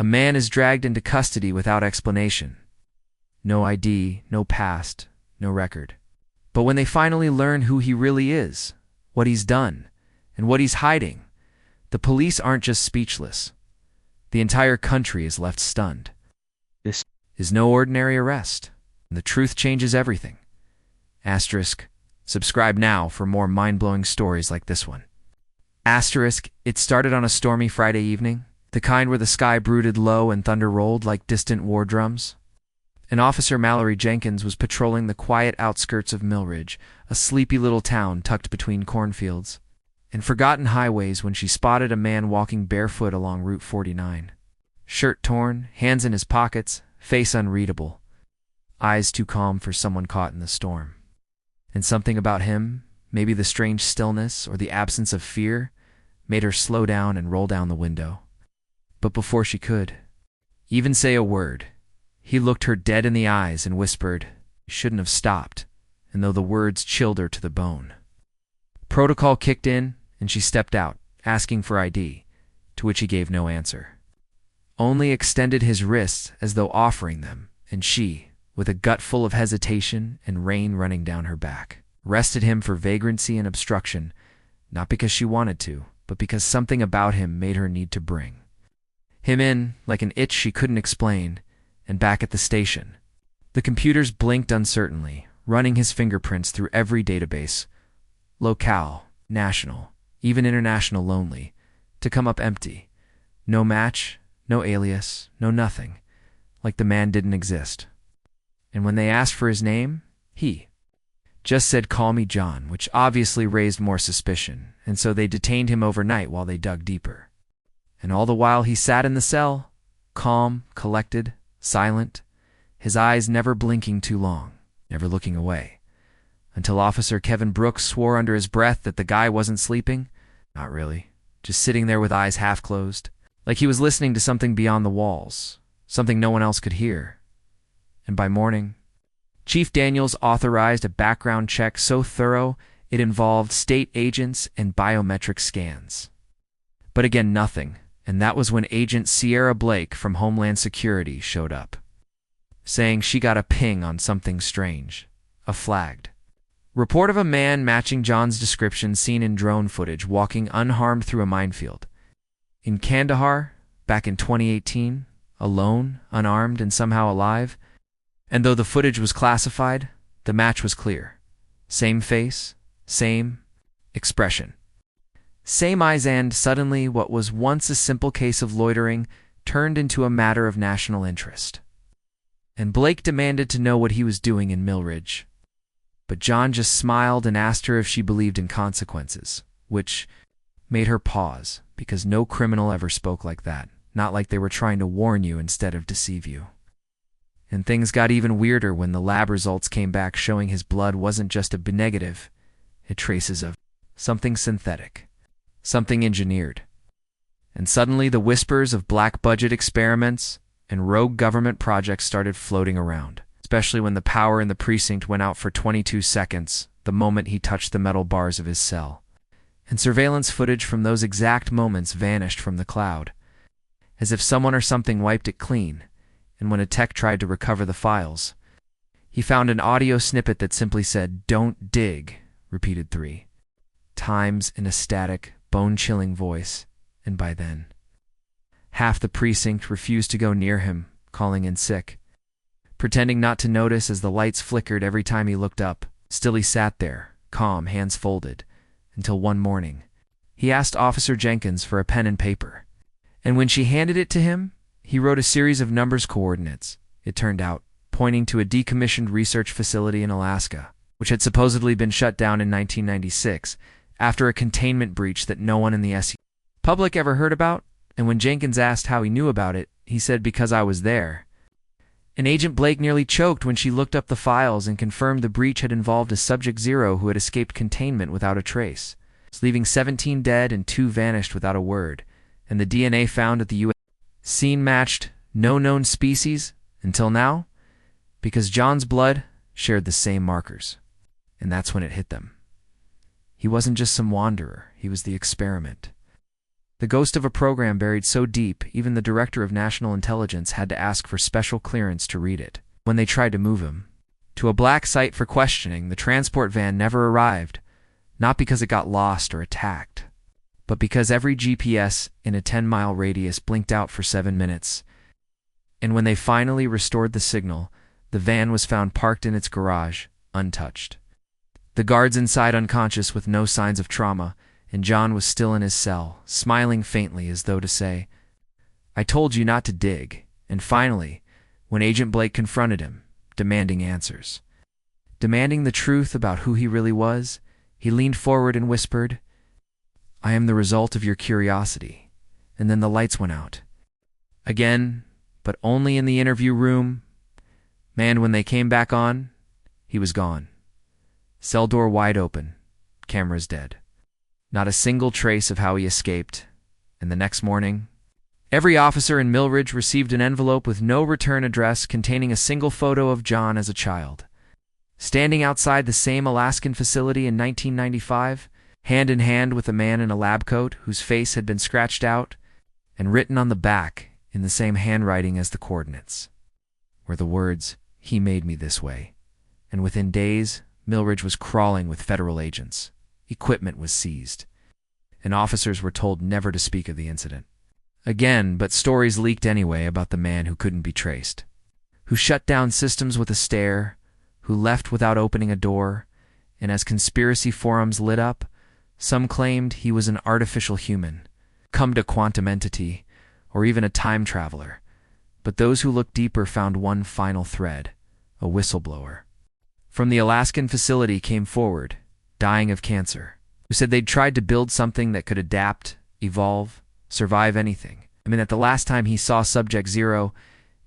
A man is dragged into custody without explanation. No ID, no past, no record. But when they finally learn who he really is, what he's done, and what he's hiding, the police aren't just speechless. The entire country is left stunned. This is no ordinary arrest, and the truth changes everything. Asterisk, subscribe now for more mind-blowing stories like this one. Asterisk, it started on a stormy Friday evening, the kind where the sky brooded low and thunder rolled like distant war drums. And Officer Mallory Jenkins was patrolling the quiet outskirts of Millridge, a sleepy little town tucked between cornfields and forgotten highways, when she spotted a man walking barefoot along Route 49. Shirt torn, hands in his pockets, face unreadable, eyes too calm for someone caught in the storm. And something about him, maybe the strange stillness or the absence of fear, made her slow down and roll down the window. But before she could even say a word, he looked her dead in the eyes and whispered, "You shouldn't have stopped," and though the words chilled her to the bone. Protocol kicked in, and she stepped out, asking for ID, to which he gave no answer. Only extended his wrists as though offering them, and she, with a gut full of hesitation and rain running down her back, arrested him for vagrancy and obstruction, not because she wanted to, but because something about him made her need to bring him in, like an itch she couldn't explain. And back at the station, the computers blinked uncertainly, running his fingerprints through every database, locale, national, even international lonely, to come up empty. No match, no alias, no nothing, like the man didn't exist. And when they asked for his name, he just said, "Call me John," which obviously raised more suspicion, and so they detained him overnight while they dug deeper. And all the while he sat in the cell, calm, collected, silent, his eyes never blinking too long, never looking away, until Officer Kevin Brooks swore under his breath that the guy wasn't sleeping. Not really, just sitting there with eyes half closed, like he was listening to something beyond the walls, something no one else could hear. And by morning, Chief Daniels authorized a background check so thorough it involved state agents and biometric scans. But again, nothing. And that was when Agent Sierra Blake from Homeland Security showed up, saying she got a ping on something strange, a flagged report of a man matching John's description seen in drone footage walking unharmed through a minefield in Kandahar back in 2018, alone, unarmed, and somehow alive. And though the footage was classified, the match was clear. Same face, same expression. Same eyes, and suddenly what was once a simple case of loitering turned into a matter of national interest. And Blake demanded to know what he was doing in Millridge. But John just smiled and asked her if she believed in consequences, which made her pause, because no criminal ever spoke like that, not like they were trying to warn you instead of deceive you. And things got even weirder when the lab results came back showing his blood wasn't just a B negative, it traces of something synthetic. Something engineered. And suddenly the whispers of black budget experiments and rogue government projects started floating around, especially when the power in the precinct went out for 22 seconds, the moment he touched the metal bars of his cell. And surveillance footage from those exact moments vanished from the cloud, as if someone or something wiped it clean. And when a tech tried to recover the files, he found an audio snippet that simply said, "Don't dig," repeated 3 times in a static, bone-chilling voice, and by then, half the precinct refused to go near him, calling in sick. Pretending not to notice as the lights flickered every time he looked up, still he sat there, calm, hands folded, until one morning, he asked Officer Jenkins for a pen and paper. And when she handed it to him, he wrote a series of numbers coordinates, it turned out, pointing to a decommissioned research facility in Alaska, which had supposedly been shut down in 1996, after a containment breach that no one in the public ever heard about. And when Jenkins asked how he knew about it, he said, "Because I was there." And Agent Blake nearly choked when she looked up the files and confirmed the breach had involved a Subject Zero who had escaped containment without a trace, leaving 17 dead and 2 vanished without a word. And the DNA found at the U.S. scene matched no known species until now, because John's blood shared the same markers. And that's when it hit them. He wasn't just some wanderer, he was the experiment. The ghost of a program buried so deep, even the director of national intelligence had to ask for special clearance to read it. When they tried to move him to a black site for questioning, the transport van never arrived, not because it got lost or attacked, but because every GPS in a 10-mile radius blinked out for 7 minutes. And when they finally restored the signal, the van was found parked in its garage, untouched. The guards inside unconscious with no signs of trauma, and John was still in his cell, smiling faintly as though to say, "I told you not to dig." And finally, when Agent Blake confronted him, demanding answers, demanding the truth about who he really was, he leaned forward and whispered, "I am the result of your curiosity." And then the lights went out. Again, but only in the interview room. Man, when they came back on, he was gone. Cell door wide open, cameras dead. Not a single trace of how he escaped. And the next morning, every officer in Millridge received an envelope with no return address containing a single photo of John as a child, standing outside the same Alaskan facility in 1995, hand in hand with a man in a lab coat whose face had been scratched out, and written on the back in the same handwriting as the coordinates were the words, "He made me this way." And within days, Millridge was crawling with federal agents. Equipment was seized, and officers were told never to speak of the incident again, but stories leaked anyway about the man who couldn't be traced, who shut down systems with a stare, who left without opening a door, and as conspiracy forums lit up, some claimed he was an artificial human, come to quantum entity, or even a time traveler. But those who looked deeper found one final thread, a whistleblower. From the Alaskan facility came forward, dying of cancer, who said they'd tried to build something that could adapt, evolve, survive anything. That the last time he saw Subject Zero,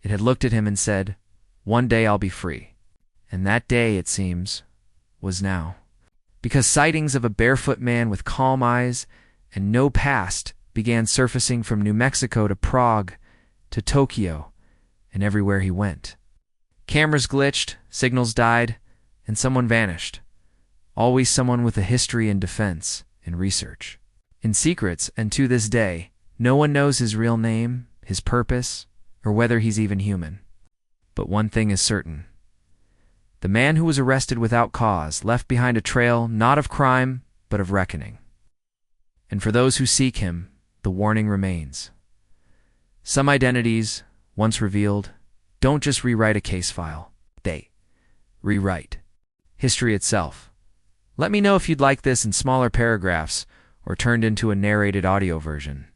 it had looked at him and said, "One day I'll be free." And that day, it seems, was now. Because sightings of a barefoot man with calm eyes and no past began surfacing from New Mexico to Prague to Tokyo and everywhere he went. Cameras glitched, signals died, and someone vanished. Always someone with a history in defense and research, in secrets, and to this day, no one knows his real name, his purpose, or whether he's even human. But one thing is certain. The man who was arrested without cause left behind a trail not of crime, but of reckoning. And for those who seek him, the warning remains. Some identities, once revealed, don't just rewrite a case file. They rewrite history itself. Let me know if you'd like this in smaller paragraphs or turned into a narrated audio version.